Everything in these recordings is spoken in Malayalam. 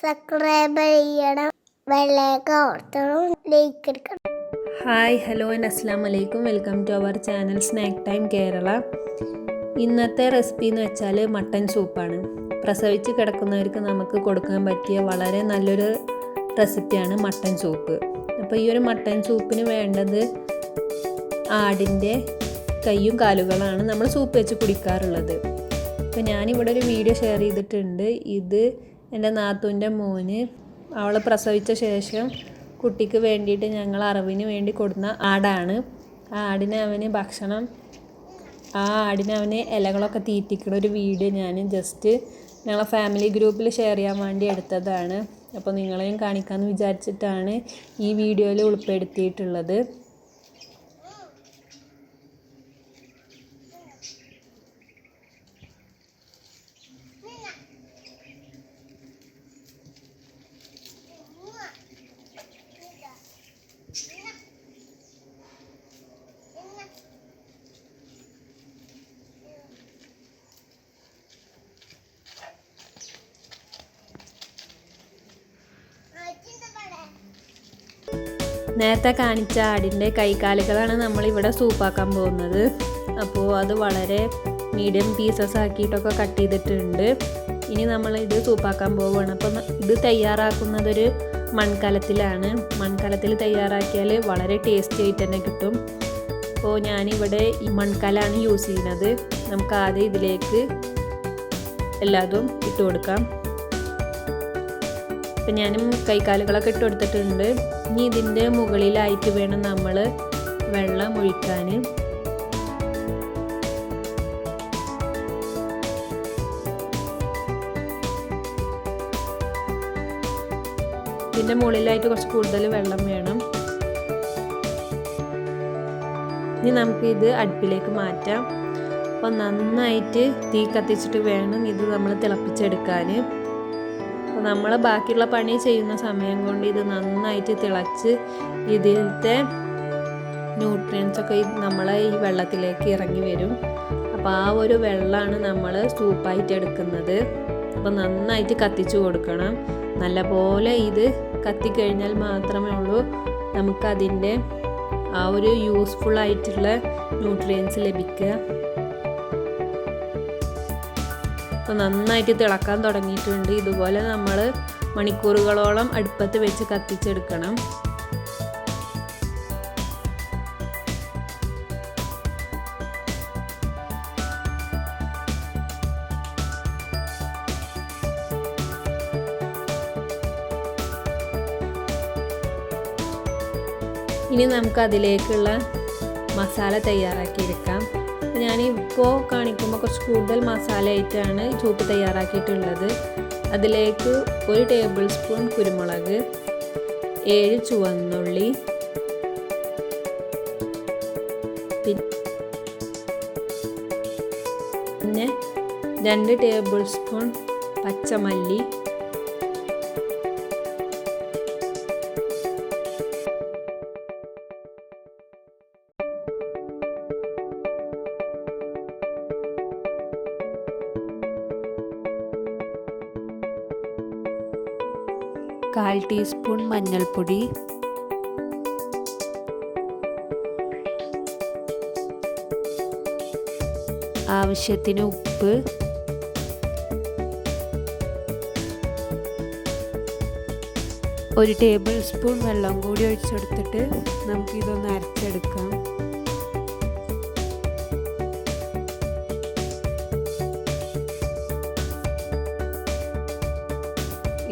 സബ്സ്ക്രൈബ് ചെയ്യണം, ബെല്ലൈക്കൺ ഓർക്കണം, ലൈക്ക് എടുക്കണം. ഹായ് ഹലോ ആൻഡ് അസ്സലാമു അലൈക്കും. Welcome to our channel snack time Kerala. ഇന്നത്തെ റെസിപ്പി എന്ന് വെച്ചാൽ മട്ടൻ സൂപ്പാണ്. പ്രസവിച്ച് കിടക്കുന്നവർക്ക് നമുക്ക് കൊടുക്കാൻ പറ്റിയ വളരെ നല്ലൊരു റെസിപ്പിയാണ് മട്ടൻ സൂപ്പ്. അപ്പോൾ ഈ ഒരു മട്ടൻ സൂപ്പിന് വേണ്ടത് ആടിൻ്റെ കൈയും കാലുകളാണ് നമ്മൾ സൂപ്പ് വെച്ച് കുടിക്കാറുള്ളത്. അപ്പോൾ ഞാനിവിടെ ഒരു വീഡിയോ ഷെയർ ചെയ്തിട്ടുണ്ട്. ഇത് എൻ്റെ നാത്തൂൻ്റെ മോന് അവളെ പ്രസവിച്ച ശേഷം കുട്ടിക്ക് വേണ്ടിയിട്ട് ഞങ്ങൾ അറിവിന് വേണ്ടി കൊടുക്കുന്ന ആടാണ്. ആ ആടിനെ അവന് ഇലകളൊക്കെ തീറ്റിക്കുന്ന ഒരു വീഡിയോ ഞാൻ ജസ്റ്റ് ഞങ്ങളെ ഫാമിലി ഗ്രൂപ്പിൽ ഷെയർ ചെയ്യാൻ വേണ്ടി എടുത്തതാണ്. അപ്പോൾ നിങ്ങളെയും കാണിക്കാമെന്ന് വിചാരിച്ചിട്ടാണ് ഈ വീഡിയോയിൽ ഉൾപ്പെടുത്തിയിട്ടുള്ളത്. നേരത്തെ കാണിച്ച ആടിൻ്റെ കൈകാലുകളാണ് നമ്മളിവിടെ സൂപ്പാക്കാൻ പോകുന്നത്. അപ്പോൾ അത് വളരെ മീഡിയം പീസസ് ആക്കിയിട്ടൊക്കെ കട്ട് ചെയ്തിട്ടുണ്ട്. ഇനി നമ്മളിത് സൂപ്പാക്കാൻ പോവുകയാണ്. അപ്പോൾ ഇത് തയ്യാറാക്കുന്നതൊരു മൺകലത്തിലാണ്. മൺകലത്തിൽ തയ്യാറാക്കിയാൽ വളരെ ടേസ്റ്റി ആയിട്ട് തന്നെ കിട്ടും. അപ്പോൾ ഞാനിവിടെ ഈ മൺകലാണ് യൂസ് ചെയ്യുന്നത്. നമുക്ക് ആദ്യം ഇതിലേക്ക് എല്ലാതും ഇട്ട് കൊടുക്കാം. അപ്പം ഞാനും കൈകാലുകളൊക്കെ ഇട്ട് കൊടുത്തിട്ടുണ്ട്. ഇനി ഇതിൻ്റെ മുകളിലായിട്ട് വേണം നമ്മൾ വെള്ളം ഒഴിക്കാൻ. ഇതിൻ്റെ മുകളിലായിട്ട് കുറച്ച് കൂടുതൽ വെള്ളം വേണം. ഇനി നമുക്കിത് അടുപ്പിലേക്ക് മാറ്റാം. അപ്പോൾ നന്നായിട്ട് തീ കത്തിച്ചിട്ട് വേണം ഇത് നമ്മൾ തിളപ്പിച്ചെടുക്കാൻ. അപ്പോൾ നമ്മൾ ബാക്കിയുള്ള പണി ചെയ്യുന്ന സമയം കൊണ്ട് ഇത് നന്നായിട്ട് തിളച്ച് ഇതിലത്തെ ന്യൂട്രിയൻസൊക്കെ നമ്മളെ ഈ വെള്ളത്തിലേക്ക് ഇറങ്ങി വരും. അപ്പോൾ ആ ഒരു വെള്ളമാണ് നമ്മൾ സൂപ്പായിട്ട് എടുക്കുന്നത്. അപ്പോൾ നന്നായിട്ട് കത്തിച്ചു കൊടുക്കണം. നല്ലപോലെ ഇത് കത്തിക്കഴിഞ്ഞാൽ മാത്രമേ ഉള്ളൂ നമുക്കതിൻ്റെ ആ ഒരു യൂസ്ഫുൾ ആയിട്ടുള്ള ന്യൂട്രിയൻസ് ലഭിക്കുക. അപ്പോൾ നന്നായിട്ട് തിളക്കാൻ തുടങ്ങിയിട്ടുണ്ട്. ഇതുപോലെ നമ്മൾ മണിക്കൂറുകളോളം അടുപ്പത്ത് വെച്ച് കത്തിച്ചെടുക്കണം. ഇനി നമുക്ക് അതിലേക്കുള്ള മസാല തയ്യാറാക്കിയെടുക്കാം. ഞാനിപ്പോൾ കാണിക്കുമ്പോൾ കുറച്ച് കൂടുതൽ മസാല ആയിട്ടാണ് സൂപ്പ് തയ്യാറാക്കിയിട്ടുള്ളത്. അതിലേക്ക് 1 ടേബിൾ സ്പൂൺ കുരുമുളക്, 7 ചുവന്നുള്ളി, പിന്നെ 2 ടേബിൾ സ്പൂൺ പച്ചമല്ലി, കാൽ ടീസ്പൂൺ മഞ്ഞൾപ്പൊടി, ആവശ്യത്തിന് ഉപ്പ്, ഒരു ടേബിൾ സ്പൂൺ വെള്ളം കൂടി ഒഴിച്ചെടുത്തിട്ട് നമുക്കിതൊന്ന് അരച്ചെടുക്കാം.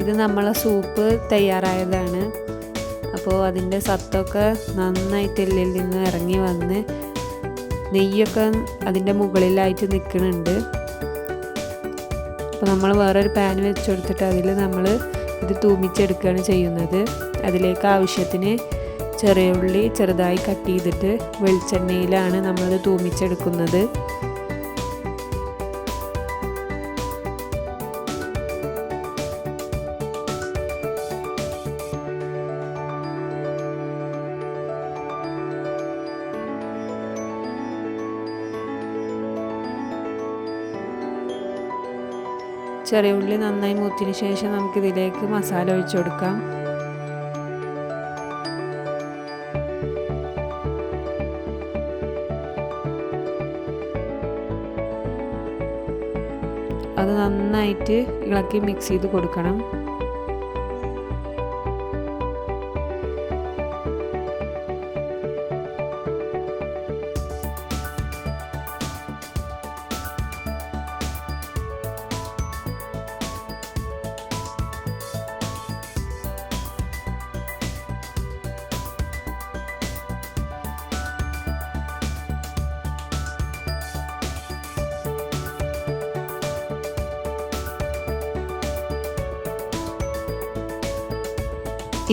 ഇത് നമ്മളെ സൂപ്പ് തയ്യാറായതാണ്. അപ്പോൾ അതിൻ്റെ സത്തൊക്കെ നന്നായിട്ട് എല്ലിൽ നിന്ന് ഇറങ്ങി വന്ന് നെയ്യൊക്കെ അതിൻ്റെ മുകളിലായിട്ട് നിൽക്കുന്നുണ്ട്. അപ്പോൾ നമ്മൾ വേറൊരു പാൻ വെച്ച് കൊടുത്തിട്ട് അതിൽ നമ്മൾ ഇത് തൂമിച്ചെടുക്കുകയാണ് ചെയ്യുന്നത്. അതിലേക്ക് ആവശ്യത്തിന് ചെറിയ ഉള്ളി ചെറുതായി കട്ട് ചെയ്തിട്ട് വെളിച്ചെണ്ണയിലാണ് നമ്മളിത് തൂമിച്ചെടുക്കുന്നത്. ചെറിയ ഉള്ളി നന്നായി മൂത്തിന് ശേഷം നമുക്കിതിലേക്ക് മസാല ഒഴിച്ചു കൊടുക്കാം. അത് നന്നായിട്ട് ഇളക്കി മിക്സ് ചെയ്ത് കൊടുക്കണം.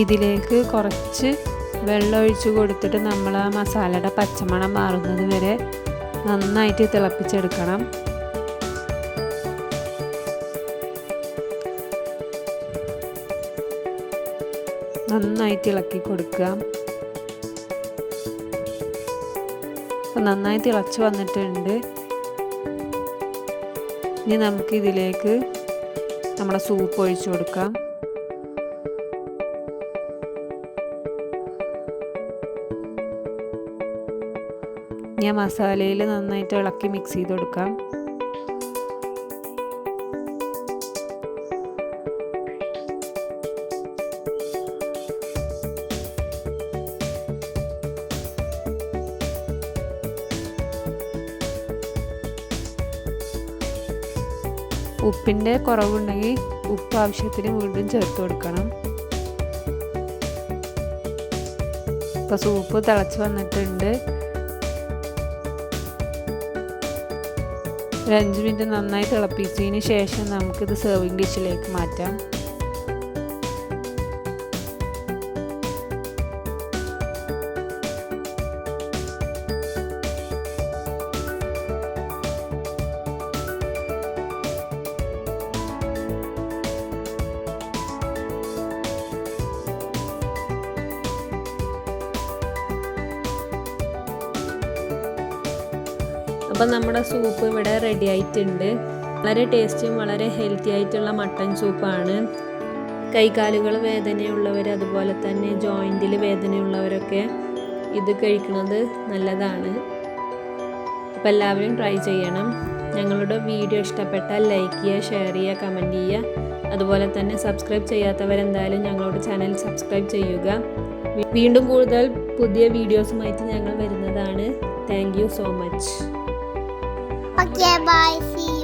ഇതിലേക്ക് കുറച്ച് വെള്ളം ഒഴിച്ച് കൊടുത്തിട്ട് നമ്മൾ ആ മസാലയുടെ പച്ചമണം മാറുന്നത് വരെ നന്നായിട്ട് തിളപ്പിച്ചെടുക്കണം. നന്നായിട്ട് ഇളക്കി കൊടുക്കുക. അപ്പോൾ നന്നായി തിളച്ച് വന്നിട്ടുണ്ട്. ഇനി നമുക്ക് ഇതിലേക്ക് നമ്മുടെ സൂപ്പ് ഒഴിച്ചു കൊടുക്കാം. ഞാൻ മസാലയിൽ നന്നായിട്ട് ഇളക്കി മിക്സ് ചെയ്ത് കൊടുക്കാം. ഉപ്പിൻ്റെ കുറവുണ്ടെങ്കിൽ ഉപ്പ് ആവശ്യത്തിന് വീണ്ടും ചേർത്ത് കൊടുക്കണം. ഇപ്പോൾ സൂപ്പ് തിളച്ച് വന്നിട്ടുണ്ട്. 5 മിനിറ്റ് നന്നായി തിളപ്പിച്ചതിന് ശേഷം നമുക്കിത് സെർവിങ് ഡിഷിലേക്ക് മാറ്റാം. അപ്പം നമ്മുടെ സൂപ്പ് ഇവിടെ റെഡി ആയിട്ടുണ്ട്. വളരെ ടേസ്റ്റിയും വളരെ ഹെൽത്തി ആയിട്ടുള്ള മട്ടൺ സൂപ്പാണ്. കൈകാലുകൾ വേദനയുള്ളവർ അതുപോലെ തന്നെ ജോയിൻറ്റിൽ വേദനയുള്ളവരൊക്കെ ഇത് കഴിക്കുന്നത് നല്ലതാണ്. അപ്പോൾ എല്ലാവരും ട്രൈ ചെയ്യണം. ഞങ്ങളുടെ വീഡിയോ ഇഷ്ടപ്പെട്ടാൽ ലൈക്ക് ചെയ്യുക, ഷെയർ ചെയ്യുക, കമൻറ്റ് ചെയ്യുക. അതുപോലെ തന്നെ സബ്സ്ക്രൈബ് ചെയ്യാത്തവരെന്തായാലും ഞങ്ങളുടെ ചാനൽ സബ്സ്ക്രൈബ് ചെയ്യുക. വീണ്ടും കൂടുതൽ പുതിയ വീഡിയോസുമായിട്ട് ഞങ്ങൾ വരുന്നതാണ്. Thank you so much. Okay, bye. See you.